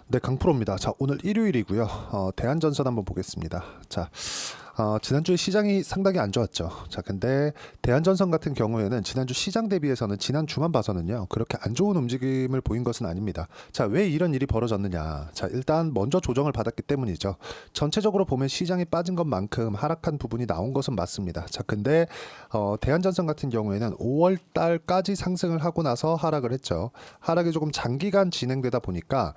네, 강프로입니다. 자, 오늘 일요일이고요. 대한전선 한번 보겠습니다. 자, 지난주에 시장이 상당히 안 좋았죠. 자, 근데 대한전선 같은 경우에는 지난주 시장 대비해서는 지난 주만 봐서는요, 그렇게 안 좋은 움직임을 보인 것은 아닙니다. 자, 왜 이런 일이 벌어졌느냐? 자, 일단 먼저 조정을 받았기 때문이죠. 전체적으로 보면 시장이 빠진 것만큼 하락한 부분이 나온 것은 맞습니다. 자, 근데 대한전선 같은 경우에는 5월 달까지 상승을 하고 나서 하락을 했죠. 하락이 조금 장기간 진행되다 보니까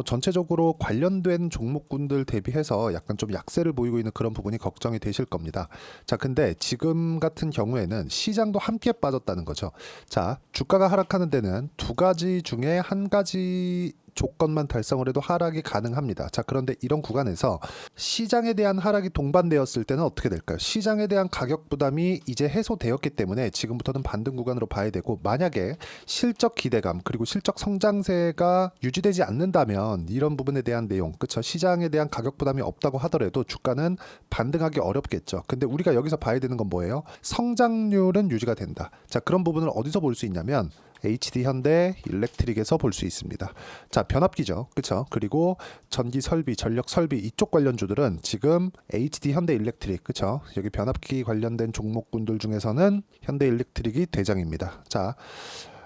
전체적으로 관련된 종목군들 대비해서 약간 좀 약세를 보이고 있는 그런 부분이 걱정이 되실 겁니다. 자, 근데 지금 같은 경우에는 시장도 함께 빠졌다는 거죠. 자, 주가가 하락하는 데는 두 가지 중에 한 가지 조건만 달성을 해도 하락이 가능합니다. 자, 그런데 이런 구간에서 시장에 대한 하락이 동반되었을 때는 어떻게 될까요? 시장에 대한 가격 부담이 이제 해소되었기 때문에 지금부터는 반등 구간으로 봐야 되고, 만약에 실적 기대감 그리고 실적 성장세가 유지되지 않는다면 이런 부분에 대한 내용, 그쵸? 시장에 대한 가격 부담이 없다고 하더라도 주가는 반등하기 어렵겠죠. 근데 우리가 여기서 봐야 되는 건 뭐예요? 성장률은 유지가 된다. 자, 그런 부분을 어디서 볼 수 있냐면 HD 현대 일렉트릭에서 볼 수 있습니다. 자, 변압기죠. 그쵸? 그리고 전기 설비, 전력 설비 이쪽 관련주들은 지금 HD 현대 일렉트릭, 그쵸? 여기 변압기 관련된 종목군들 중에서는 현대 일렉트릭이 대장입니다. 자,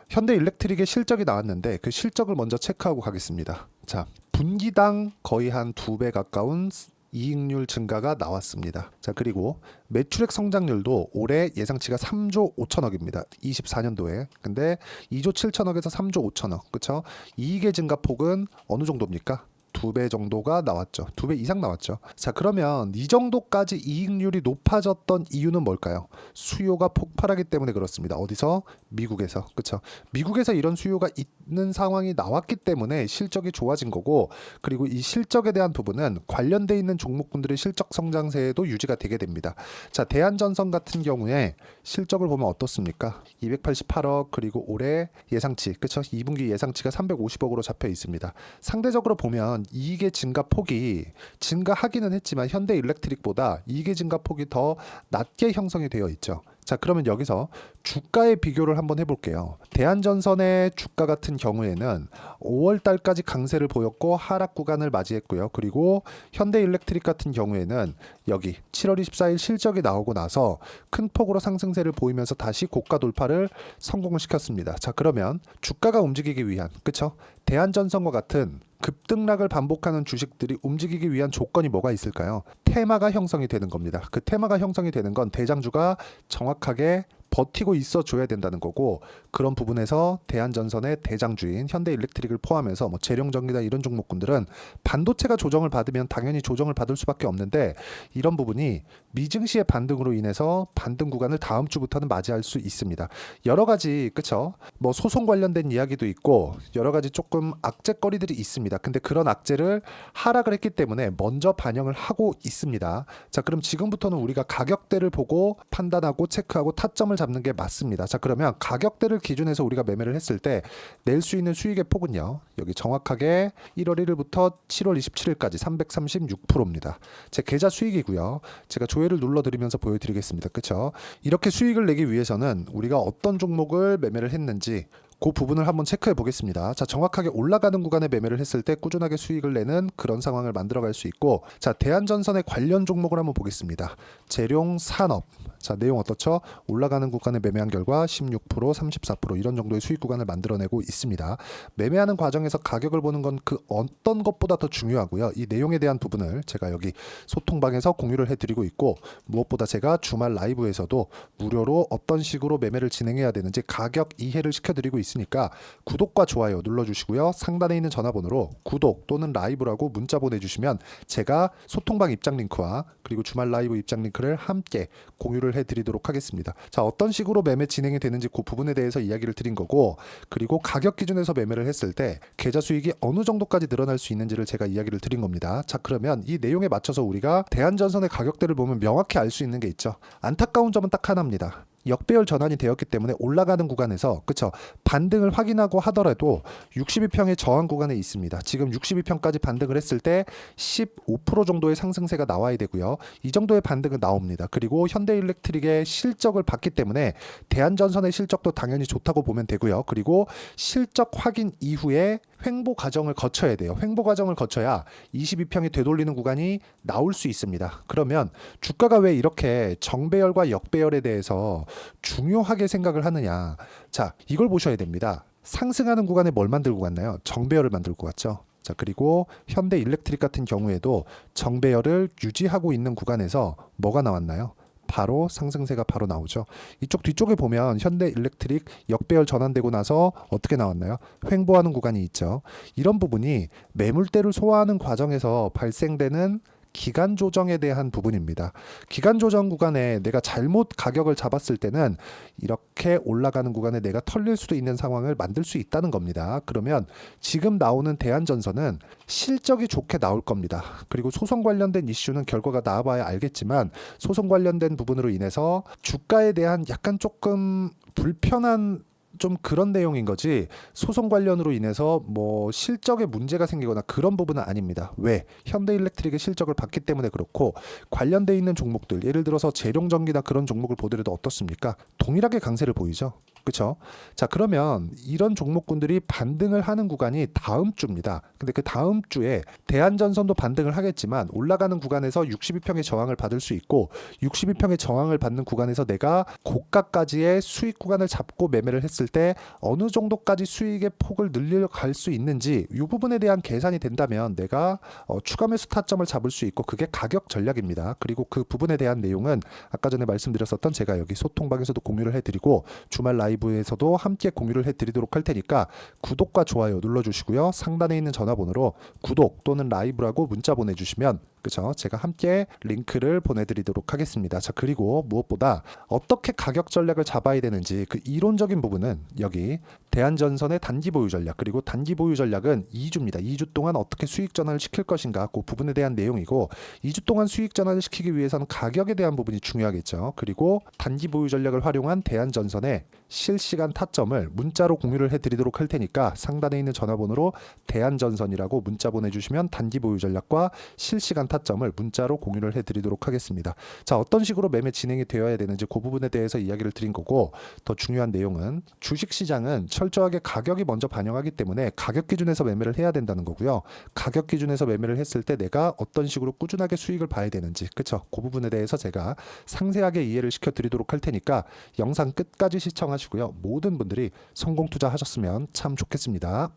현대 일렉트릭의 실적이 나왔는데 그 실적을 먼저 체크하고 가겠습니다. 자, 분기당 거의 한 2배 가까운 이익률 증가가 나왔습니다. 자, 그리고 매출액 성장률도 올해 예상치가 3조 5천억입니다. 24년도에. 근데 2조 7천억에서 3조 5천억. 그쵸? 이익의 증가폭은 어느 정도입니까? 2배 정도가 나왔죠. 2배 이상 나왔죠. 자, 그러면 이 정도까지 이익률이 높아졌던 이유는 뭘까요? 수요가 폭발하기 때문에 그렇습니다. 어디서? 미국에서. 그렇죠? 미국에서 이런 수요가 있는 상황이 나왔기 때문에 실적이 좋아진 거고, 그리고 이 실적에 대한 부분은 관련돼 있는 종목군들의 실적 성장세에도 유지가 되게 됩니다. 자, 대한전선 같은 경우에 실적을 보면 어떻습니까? 288억, 그리고 올해 예상치, 그렇죠? 2분기 예상치가 350억으로 잡혀 있습니다. 상대적으로 보면 이익의 증가폭이 증가하기는 했지만 현대 일렉트릭보다 이익의 증가폭이 더 낮게 형성이 되어 있죠. 자, 그러면 여기서 주가의 비교를 한번 해볼게요. 대한전선의 주가 같은 경우에는 5월 달까지 강세를 보였고 하락 구간을 맞이했고요. 그리고 현대일렉트릭 같은 경우에는 여기 7월 24일 실적이 나오고 나서 큰 폭으로 상승세를 보이면서 다시 고가 돌파를 성공을 시켰습니다. 자, 그러면 주가가 움직이기 위한, 그쵸? 대한전선과 같은 급등락을 반복하는 주식들이 움직이기 위한 조건이 뭐가 있을까요? 테마가 형성이 되는 겁니다. 그 테마가 형성이 되는 건 대장주가 정확하게 버티고 있어 줘야 된다는 거고, 그런 부분에서 대한전선의 대장주인 현대일렉트릭을 포함해서 뭐 재룡전기나 이런 종목군들은 반도체가 조정을 받으면 당연히 조정을 받을 수밖에 없는데, 이런 부분이 미증시의 반등으로 인해서 반등 구간을 다음 주부터는 맞이할 수 있습니다. 여러 가지, 그쵸? 뭐 소송 관련된 이야기도 있고 여러 가지 조금 악재거리들이 있습니다. 근데 그런 악재를 하락을 했기 때문에 먼저 반영을 하고 있습니다. 자, 그럼 지금부터는 우리가 가격대를 보고 판단하고 체크하고 타점을 잡는 게 맞습니다. 자, 그러면 가격대를 기준해서 우리가 매매를 했을 때 낼 수 있는 수익의 폭은요, 여기 정확하게 1월 1일부터 7월 27일까지 336%입니다. 제 계좌 수익이고요. 제가 조회를 눌러드리면서 보여드리겠습니다. 그쵸? 이렇게 수익을 내기 위해서는 우리가 어떤 종목을 매매를 했는지 그 부분을 한번 체크해 보겠습니다. 자, 정확하게 올라가는 구간에 매매를 했을 때 꾸준하게 수익을 내는 그런 상황을 만들어갈 수 있고, 자, 대한전선의 관련 종목을 한번 보겠습니다. 재룡산업. 자, 내용 어떻죠? 올라가는 구간에 매매한 결과 16%, 34% 이런 정도의 수익 구간을 만들어내고 있습니다. 매매하는 과정에서 가격을 보는 건 그 어떤 것보다 더 중요하고요. 이 내용에 대한 부분을 제가 여기 소통방에서 공유를 해드리고 있고, 무엇보다 제가 주말 라이브에서도 무료로 어떤 식으로 매매를 진행해야 되는지 가격 이해를 시켜드리고 있으니까 구독과 좋아요 눌러주시고요. 상단에 있는 전화번호로 구독 또는 라이브라고 문자 보내주시면 제가 소통방 입장 링크와 그리고 주말 라이브 입장 링크를 함께 공유를 해드리도록 하겠습니다. 자, 어떤 식으로 매매 진행이 되는지 그 부분에 대해서 이야기를 드린 거고, 그리고 가격 기준에서 매매를 했을 때 계좌 수익이 어느 정도까지 늘어날 수 있는지를 제가 이야기를 드린 겁니다. 자, 그러면 이 내용에 맞춰서 우리가 대한전선의 가격대를 보면 명확히 알 수 있는 게 있죠. 안타까운 점은 딱 하나입니다. 역배열 전환이 되었기 때문에 올라가는 구간에서 그쵸 반등을 확인하고 하더라도 62평의 저항 구간에 있습니다. 지금 62평까지 반등을 했을 때 15% 정도의 상승세가 나와야 되고요. 이 정도의 반등은 나옵니다. 그리고 현대일렉트릭의 실적을 봤기 때문에 대한전선의 실적도 당연히 좋다고 보면 되고요. 그리고 실적 확인 이후에 횡보 과정을 거쳐야 돼요. 횡보 과정을 거쳐야 22평이 되돌리는 구간이 나올 수 있습니다. 그러면 주가가 왜 이렇게 정배열과 역배열에 대해서 중요하게 생각을 하느냐. 자, 이걸 보셔야 됩니다. 상승하는 구간에 뭘 만들고 갔나요? 정배열을 만들고 갔죠. 자, 그리고 현대일렉트릭 같은 경우에도 정배열을 유지하고 있는 구간에서 뭐가 나왔나요? 바로 상승세가 바로 나오죠. 이쪽 뒤쪽에 보면 현대일렉트릭 역배열 전환되고 나서 어떻게 나왔나요? 횡보하는 구간이 있죠. 이런 부분이 매물대를 소화하는 과정에서 발생되는 기간 조정에 대한 부분입니다. 기간 조정 구간에 내가 잘못 가격을 잡았을 때는 이렇게 올라가는 구간에 내가 털릴 수도 있는 상황을 만들 수 있다는 겁니다. 그러면 지금 나오는 대한전선은 실적이 좋게 나올 겁니다. 그리고 소송 관련된 이슈는 결과가 나와봐야 알겠지만 소송 관련된 부분으로 인해서 주가에 대한 약간 조금 불편한 좀 그런 내용인 거지 소송 관련으로 인해서 뭐 실적에 문제가 생기거나 그런 부분은 아닙니다. 왜? 현대일렉트릭의 실적을 봤기 때문에 그렇고 관련돼 있는 종목들 예를 들어서 재룡전기나 그런 종목을 보더라도 어떻습니까? 동일하게 강세를 보이죠. 그렇죠? 자, 그러면 이런 종목군들이 반등을 하는 구간이 다음 주입니다. 근데 그 다음 주에 대한전선도 반등을 하겠지만 올라가는 구간에서 62평의 저항을 받을 수 있고 62평의 저항을 받는 구간에서 내가 고가까지의 수익 구간을 잡고 매매를 했을 때 어느 정도까지 수익의 폭을 늘려갈 수 있는지 이 부분에 대한 계산이 된다면 내가 추가 매수 타점을 잡을 수 있고 그게 가격 전략입니다. 그리고 그 부분에 대한 내용은 아까 전에 말씀드렸었던 제가 여기 소통방에서도 공유를 해드리고 주말 라이브에서도 함께 공유를 해드리도록 할 테니까 구독과 좋아요 눌러주시고요. 상단에 있는 전화번호로 구독 또는 라이브라고 문자 보내주시면 그렇죠? 제가 함께 링크를 보내드리도록 하겠습니다. 자, 그리고 무엇보다 어떻게 가격 전략을 잡아야 되는지 그 이론적인 부분은 여기 대한전선의 단기 보유 전략 그리고 단기 보유 전략은 2주입니다. 2주 동안 어떻게 수익 전환을 시킬 것인가 그 부분에 대한 내용이고 2주 동안 수익 전환을 시키기 위해서는 가격에 대한 부분이 중요하겠죠. 그리고 단기 보유 전략을 활용한 대한전선의 실시간 타점을 문자로 공유를 해드리도록 할 테니까 상단에 있는 전화번호로 대한전선이라고 문자 보내주시면 단기 보유 전략과 실시간 타점을 문자로 공유를 해드리도록 하겠습니다. 자, 어떤 식으로 매매 진행이 되어야 되는지 그 부분에 대해서 이야기를 드린 거고 더 중요한 내용은 주식시장은 철저하게 가격이 먼저 반영하기 때문에 가격 기준에서 매매를 해야 된다는 거고요. 가격 기준에서 매매를 했을 때 내가 어떤 식으로 꾸준하게 수익을 봐야 되는지 그쵸? 그 부분에 대해서 제가 상세하게 이해를 시켜드리도록 할 테니까 영상 끝까지 시청하시고요. 모든 분들이 성공 투자하셨으면 참 좋겠습니다.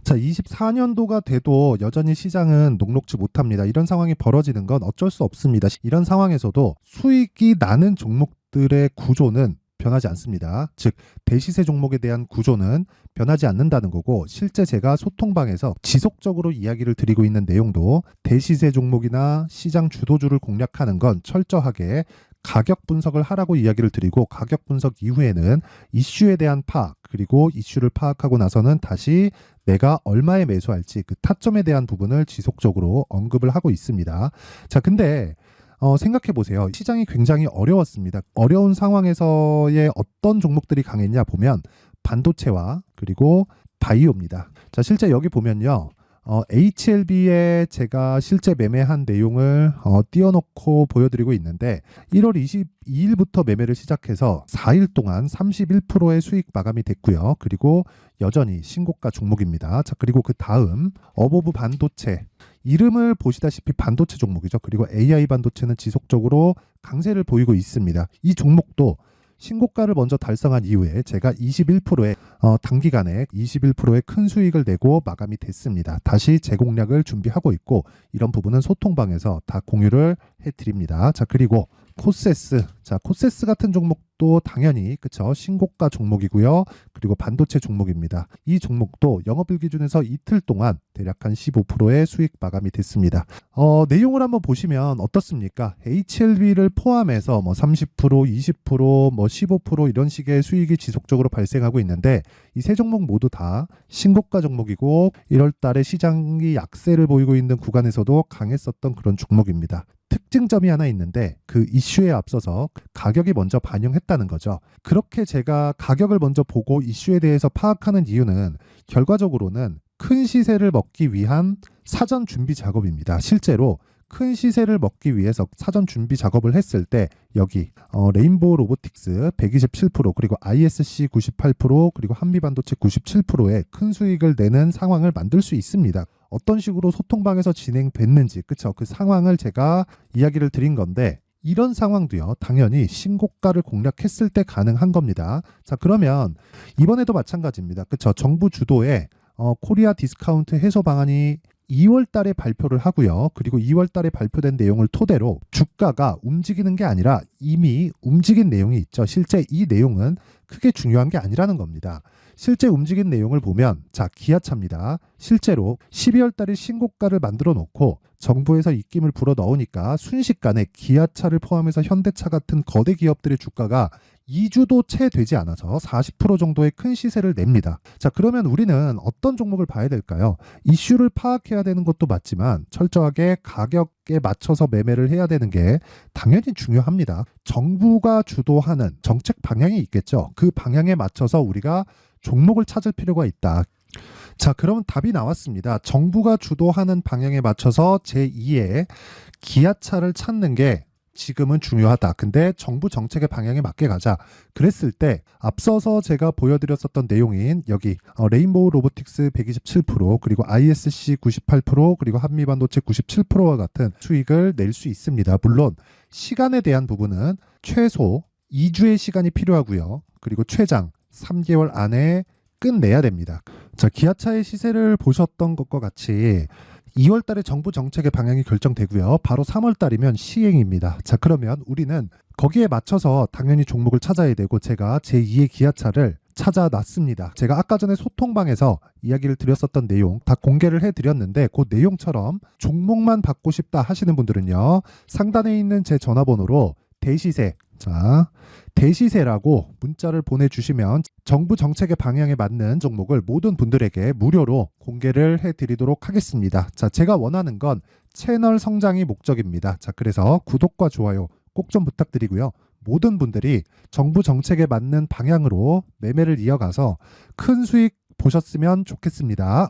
자, 24년도가 돼도 여전히 시장은 녹록지 못합니다. 이런 상황이 벌어지는 건 어쩔 수 없습니다. 이런 상황에서도 수익이 나는 종목들의 구조는 변하지 않습니다. 즉 대시세 종목에 대한 구조는 변하지 않는다는 거고 실제 제가 소통방에서 지속적으로 이야기를 드리고 있는 내용도 대시세 종목이나 시장 주도주를 공략하는 건 철저하게 가격 분석을 하라고 이야기를 드리고 가격 분석 이후에는 이슈에 대한 파악 그리고 이슈를 파악하고 나서는 다시 내가 얼마에 매수할지 그 타점에 대한 부분을 지속적으로 언급을 하고 있습니다. 자, 근데 생각해 보세요. 시장이 굉장히 어려웠습니다. 어려운 상황에서의 어떤 종목들이 강했냐 보면 반도체와 그리고 바이오입니다. 자, 실제 여기 보면요. HLB에 제가 실제 매매한 내용을 띄워놓고 보여드리고 있는데 1월 22일부터 매매를 시작해서 4일 동안 31%의 수익 마감이 됐고요. 그리고 여전히 신고가 종목입니다. 자, 그리고 그 다음 어보브 반도체 이름을 보시다시피 반도체 종목이죠. 그리고 AI 반도체는 지속적으로 강세를 보이고 있습니다. 이 종목도 신고가를 먼저 달성한 이후에 제가 21%의 단기간에 21%의 큰 수익을 내고 마감이 됐습니다. 다시 재공략을 준비하고 있고 이런 부분은 소통방에서 다 공유를 해드립니다. 자, 그리고 코세스. 자, 코세스 같은 종목도 당연히 그쵸 신고가 종목이고요. 그리고 반도체 종목입니다. 이 종목도 영업일 기준에서 이틀 동안 대략 한 15%의 수익 마감이 됐습니다. 내용을 한번 보시면 어떻습니까? HLB를 포함해서 뭐 30%, 20%, 뭐 15% 이런 식의 수익이 지속적으로 발생하고 있는데 이 세 종목 모두 다 신고가 종목이고 1월 달에 시장이 약세를 보이고 있는 구간에서도 강했었던 그런 종목입니다. 특징점이 하나 있는데 그 이슈에 앞서서 가격이 먼저 반영했다는 거죠. 그렇게 제가 가격을 먼저 보고 이슈에 대해서 파악하는 이유는 결과적으로는 큰 시세를 먹기 위한 사전 준비 작업입니다. 실제로 큰 시세를 먹기 위해서 사전 준비 작업을 했을 때 여기 레인보우 로보틱스 127% 그리고 ISC 98% 그리고 한미반도체 97%의 큰 수익을 내는 상황을 만들 수 있습니다. 어떤 식으로 소통방에서 진행됐는지 그쵸? 그 상황을 제가 이야기를 드린 건데 이런 상황도요 당연히 신고가를 공략했을 때 가능한 겁니다. 자 그러면 이번에도 마찬가지입니다. 그쵸? 정부 주도의 코리아 디스카운트 해소 방안이 2월 달에 발표를 하고요. 그리고 2월 달에 발표된 내용을 토대로 주가가 움직이는 게 아니라 이미 움직인 내용이 있죠. 실제 이 내용은 크게 중요한 게 아니라는 겁니다. 실제 움직인 내용을 보면 자 기아차입니다. 실제로 12월 달에 신고가를 만들어 놓고 정부에서 입김을 불어 넣으니까 순식간에 기아차를 포함해서 현대차 같은 거대 기업들의 주가가 2주도 채 되지 않아서 40% 정도의 큰 시세를 냅니다. 자, 그러면 우리는 어떤 종목을 봐야 될까요? 이슈를 파악해야 되는 것도 맞지만 철저하게 가격에 맞춰서 매매를 해야 되는 게 당연히 중요합니다. 정부가 주도하는 정책 방향이 있겠죠. 그 방향에 맞춰서 우리가 종목을 찾을 필요가 있다. 자, 그러면 답이 나왔습니다. 정부가 주도하는 방향에 맞춰서 제2의 기아차를 찾는 게 지금은 중요하다. 근데 정부 정책의 방향에 맞게 가자. 그랬을 때 앞서서 제가 보여드렸었던 내용인 여기 레인보우 로보틱스 127% 그리고 ISC 98% 그리고 한미반도체 97%와 같은 수익을 낼 수 있습니다. 물론 시간에 대한 부분은 최소 2주의 시간이 필요하고요. 그리고 최장 3개월 안에 끝내야 됩니다. 자, 기아차의 시세를 보셨던 것과 같이 2월 달에 정부 정책의 방향이 결정되고요. 바로 3월 달이면 시행입니다. 자, 그러면 우리는 거기에 맞춰서 당연히 종목을 찾아야 되고 제가 제2의 기아차를 찾아놨습니다. 제가 아까 전에 소통방에서 이야기를 드렸었던 내용 다 공개를 해드렸는데 그 내용처럼 종목만 받고 싶다 하시는 분들은요. 상단에 있는 제 전화번호로 대시세 자 대시세라고 문자를 보내주시면 정부 정책의 방향에 맞는 종목을 모든 분들에게 무료로 공개를 해드리도록 하겠습니다. 자, 제가 원하는 건 채널 성장이 목적입니다. 자, 그래서 구독과 좋아요 꼭 좀 부탁드리고요. 모든 분들이 정부 정책에 맞는 방향으로 매매를 이어가서 큰 수익 보셨으면 좋겠습니다.